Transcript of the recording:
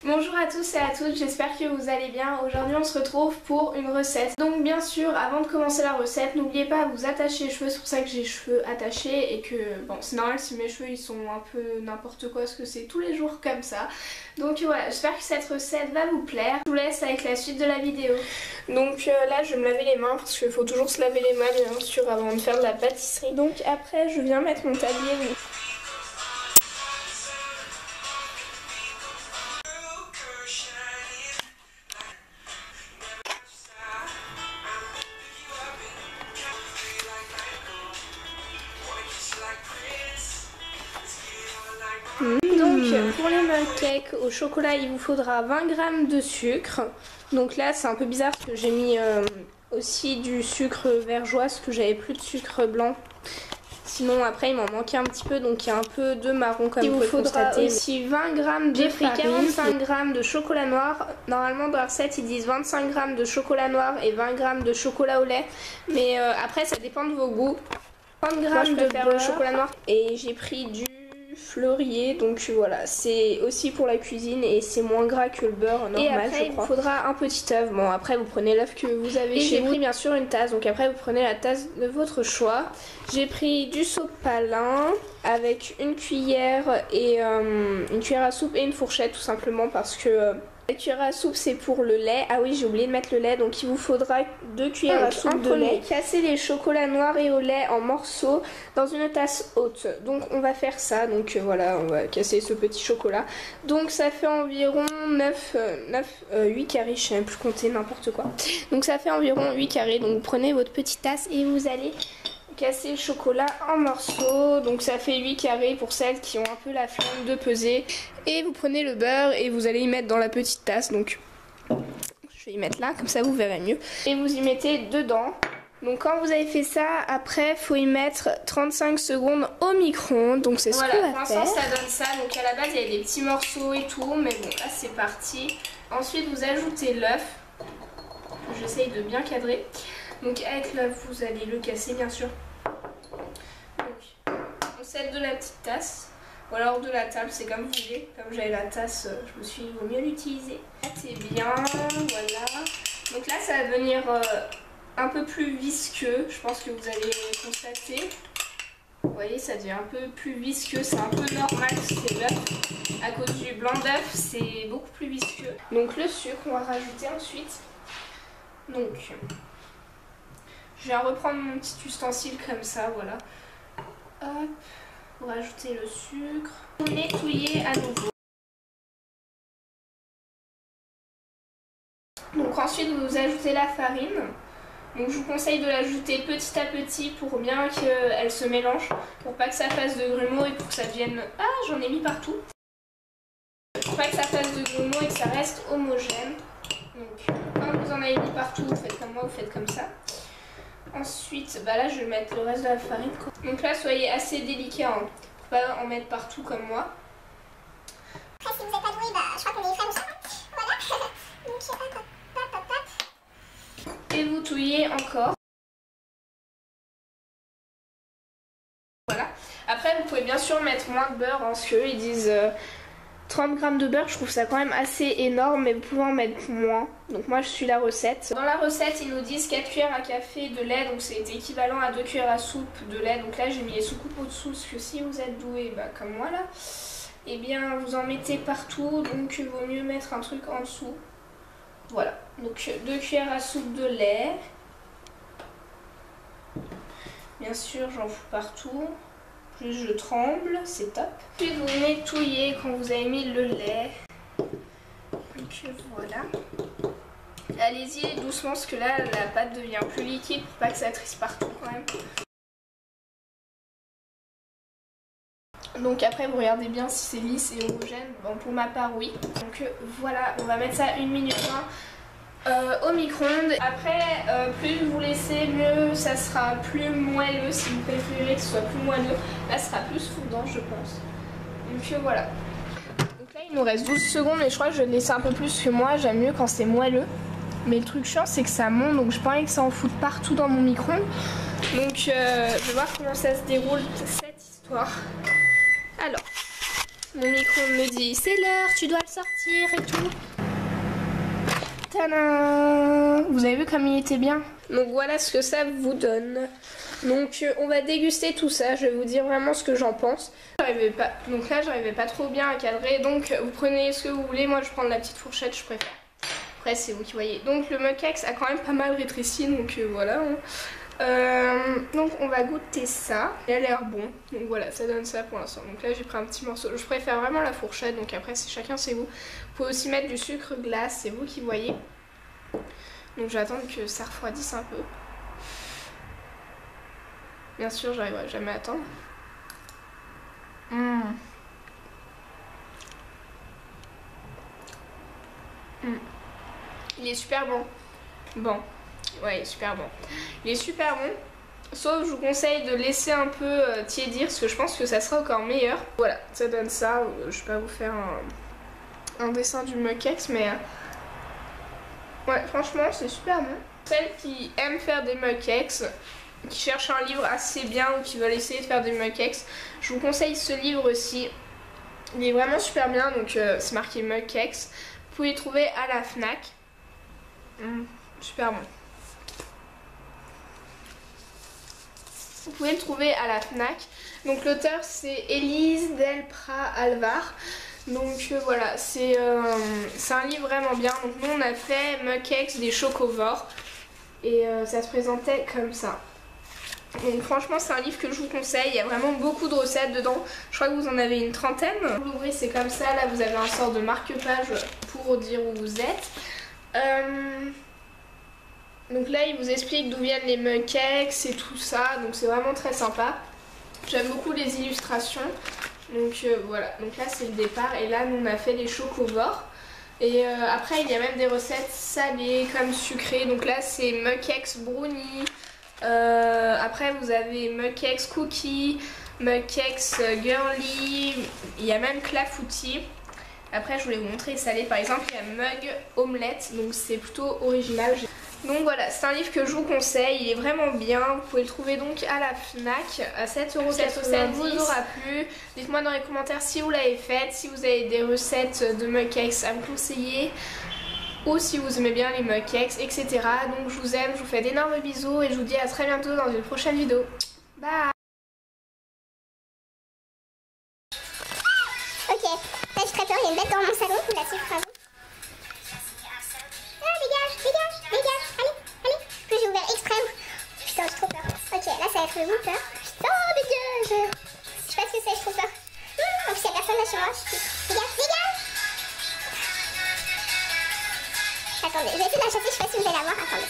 Bonjour à tous et à toutes, j'espère que vous allez bien. Aujourd'hui on se retrouve pour une recette. Donc bien sûr, avant de commencer la recette, n'oubliez pas à vous attacher les cheveux. C'est pour ça que j'ai les cheveux attachés et que bon, c'est normal si mes cheveux ils sont un peu n'importe quoi parce que c'est tous les jours comme ça. Donc voilà, j'espère que cette recette va vous plaire. Je vous laisse avec la suite de la vidéo. Donc là je vais me laver les mains parce qu'il faut toujours se laver les mains bien sûr avant de faire de la pâtisserie. Donc après je viens mettre mon tablier. Donc pour les mug cakes au chocolat il vous faudra 20 g de sucre. Donc là c'est un peu bizarre parce que j'ai mis aussi du sucre vergeois parce que j'avais plus de sucre blanc. Sinon après il m'en manquait un petit peu, donc il y a un peu de marron comme vous pouvez constater. Aussi 20 g de J'ai pris 45 g de chocolat noir. Normalement dans la recette ils disent 25 g de chocolat noir et 20 g de chocolat au lait. Mais après ça dépend de vos goûts. 30 g de chocolat noir. Et j'ai pris du fleurier, donc voilà, c'est aussi pour la cuisine et c'est moins gras que le beurre normal. Et après, je crois. Il vous faudra un petit œuf. Bon, après vous prenez l'œuf que vous avez chez vous. J'ai pris bien sûr une tasse, donc après vous prenez la tasse de votre choix. J'ai pris du sopalin avec une cuillère et une cuillère à soupe et une fourchette tout simplement parce que la cuillère à soupe c'est pour le lait. Ah oui, j'ai oublié de mettre le lait, donc il vous faudra 2 cuillères à soupe de lait. Casser les chocolats noirs et au lait en morceaux dans une tasse haute. Donc on va faire ça, donc voilà, on va casser ce petit chocolat. Donc ça fait environ 8 carrés, je sais même plus compter, n'importe quoi. Donc ça fait environ 8 carrés, donc vous prenez votre petite tasse et vous allez casser le chocolat en morceaux. Donc ça fait 8 carrés pour celles qui ont un peu la flemme de peser. Et vous prenez le beurre et vous allez y mettre dans la petite tasse. Donc je vais y mettre là, comme ça vous verrez mieux. Et vous y mettez dedans. Donc quand vous avez fait ça, après il faut y mettre 35 secondes au micro-ondes. Donc c'est ce qu'on va faire. Pour l'instant ça donne ça. Donc à la base il y a des petits morceaux et tout. Mais bon là c'est parti. Ensuite vous ajoutez l'œuf. J'essaye de bien cadrer. Donc avec l'œuf vous allez le casser bien sûr. Donc on cède de la petite tasse. Ou alors de la table, c'est comme vous voulez. Comme j'avais la tasse, je me suis dit, il vaut mieux l'utiliser. C'est bien, voilà. Donc là, ça va devenir un peu plus visqueux. Je pense que vous allez constater. Vous voyez, ça devient un peu plus visqueux. C'est un peu normal, c'est l'œuf. À cause du blanc d'œuf, c'est beaucoup plus visqueux. Donc le sucre, on va rajouter ensuite. Donc, je viens reprendre mon petit ustensile comme ça, voilà. Hop. Vous rajoutez le sucre, vous nettoyez à nouveau. Donc ensuite vous ajoutez la farine. Donc je vous conseille de l'ajouter petit à petit pour bien qu'elle se mélange, pour pas que ça fasse de grumeaux et pour que ça devienne... Ah, j'en ai mis partout. Pour pas que ça fasse de grumeaux et que ça reste homogène. Donc quand vous en avez mis partout, vous faites comme moi, vous faites comme ça. Ensuite, bah là je vais mettre le reste de la farine. Donc là soyez assez délicat, hein, pour pas en mettre partout comme moi. Après si vous n'êtes pas doué, bah je crois qu'on est frères ou ça. Voilà. Donc hop. Et vous touillez encore. Voilà. Après vous pouvez bien sûr mettre moins de beurre, hein, parce qu'eux ils disent 30 g de beurre, je trouve ça quand même assez énorme, mais vous pouvez en mettre moins. Donc moi je suis la recette. Dans la recette ils nous disent 4 cuillères à café de lait, donc c'est équivalent à 2 cuillères à soupe de lait. Donc là j'ai mis les sous-coupes au-dessous, parce que si vous êtes doué, bah, comme moi là, et bien vous en mettez partout, donc il vaut mieux mettre un truc en dessous. Voilà, donc 2 cuillères à soupe de lait. Bien sûr j'en fous partout. Plus je tremble, c'est top. Puis vous nettoyez quand vous avez mis le lait. Donc voilà. Allez-y doucement parce que là la pâte devient plus liquide pour pas que ça trisse partout quand même. Donc après vous regardez bien si c'est lisse et homogène. Bon pour ma part oui. Donc voilà, on va mettre ça 1 minute 20. Au micro-ondes. Après, plus vous laissez, mieux ça sera plus moelleux. Si vous préférez que ce soit plus moelleux, là ce sera plus fondant, je pense. Donc voilà. Donc là, il nous reste 12 secondes et je crois que je vais laisser un peu plus que moi. J'aime mieux quand c'est moelleux. Mais le truc chiant, c'est que ça monte, donc je pas envie que ça en foute partout dans mon micro-ondes. Donc je vais voir comment ça se déroule cette histoire. Alors, Mon micro me dit c'est l'heure, tu dois le sortir et tout. Tadam! Vous avez vu comme il était bien? Donc voilà ce que ça vous donne. Donc on va déguster tout ça, je vais vous dire vraiment ce que j'en pense. Donc là j'arrivais pas trop bien à cadrer, donc vous prenez ce que vous voulez, moi je prends la petite fourchette, je préfère. Après c'est vous qui voyez. Donc le mug cakes a quand même pas mal rétréci, donc voilà. Donc on va goûter ça. Il a l'air bon, donc voilà, ça donne ça pour l'instant. Donc là j'ai pris un petit morceau, je préfère vraiment la fourchette, donc après c'est chacun c'est vous. Vous pouvez aussi mettre du sucre glace, c'est vous qui voyez. Donc je vais attendre que ça refroidisse un peu. Bien sûr j'arriverai jamais à attendre. Il est super bon. Bon. Ouais, il est super bon. Il est super bon. Sauf je vous conseille de laisser un peu tiédir parce que je pense que ça sera encore meilleur. Voilà, ça donne ça. Je vais pas vous faire un dessin du mug cakes, mais ouais, franchement, c'est super bon. Celles qui aiment faire des mug cakes, qui cherchent un livre assez bien ou qui veulent essayer de faire des mug cakes, je vous conseille ce livre aussi. Il est vraiment super bien, donc c'est marqué mug cakes. Vous pouvez le trouver à la Fnac. Super bon. Vous pouvez le trouver à la Fnac. Donc l'auteur c'est Elise Del Pra Alvar. Donc voilà, c'est un livre vraiment bien. Donc nous on a fait mug cakes des chocovores. Et ça se présentait comme ça. Donc franchement c'est un livre que je vous conseille, il y a vraiment beaucoup de recettes dedans. Je crois que vous en avez une trentaine. Vous l'ouvrez, c'est comme ça, là vous avez un sort de marque-page pour dire où vous êtes. Donc là il vous explique d'où viennent les mug cakes et tout ça, donc c'est vraiment très sympa. J'aime beaucoup les illustrations. Donc voilà, donc là c'est le départ et là nous on a fait les chocovores. Et après il y a même des recettes salées comme sucrées, donc là c'est mug cakes brownie. Après vous avez mug cakes cookies, mug cakes girly, il y a même clafoutis. Après je voulais vous montrer salé, par exemple il y a mug omelette, donc c'est plutôt original. Donc voilà, c'est un livre que je vous conseille, il est vraiment bien, vous pouvez le trouver donc à la Fnac à 7,90 €, vous aura plu. Dites-moi dans les commentaires si vous l'avez faite, si vous avez des recettes de mug cakes à me conseiller, ou si vous aimez bien les mug cakes, etc. Donc je vous aime, je vous fais d'énormes bisous et je vous dis à très bientôt dans une prochaine vidéo. Bye. Ok, là j'ai très peur, il y a une bête dans mon salon, vous la suivre à vous. Ah dégage, dégage, dégage, allez, que j'ai ouvert extrême. Putain j'ai trop peur. Ok, là ça va être le Whooper. Putain dégage. Je sais pas ce que c'est, j'ai trop peur. En plus il y a personne là chez moi. Dégage, dégage. Attendez, je vais essayer de la chasser, je sais pas si vous allez la voir, attendez.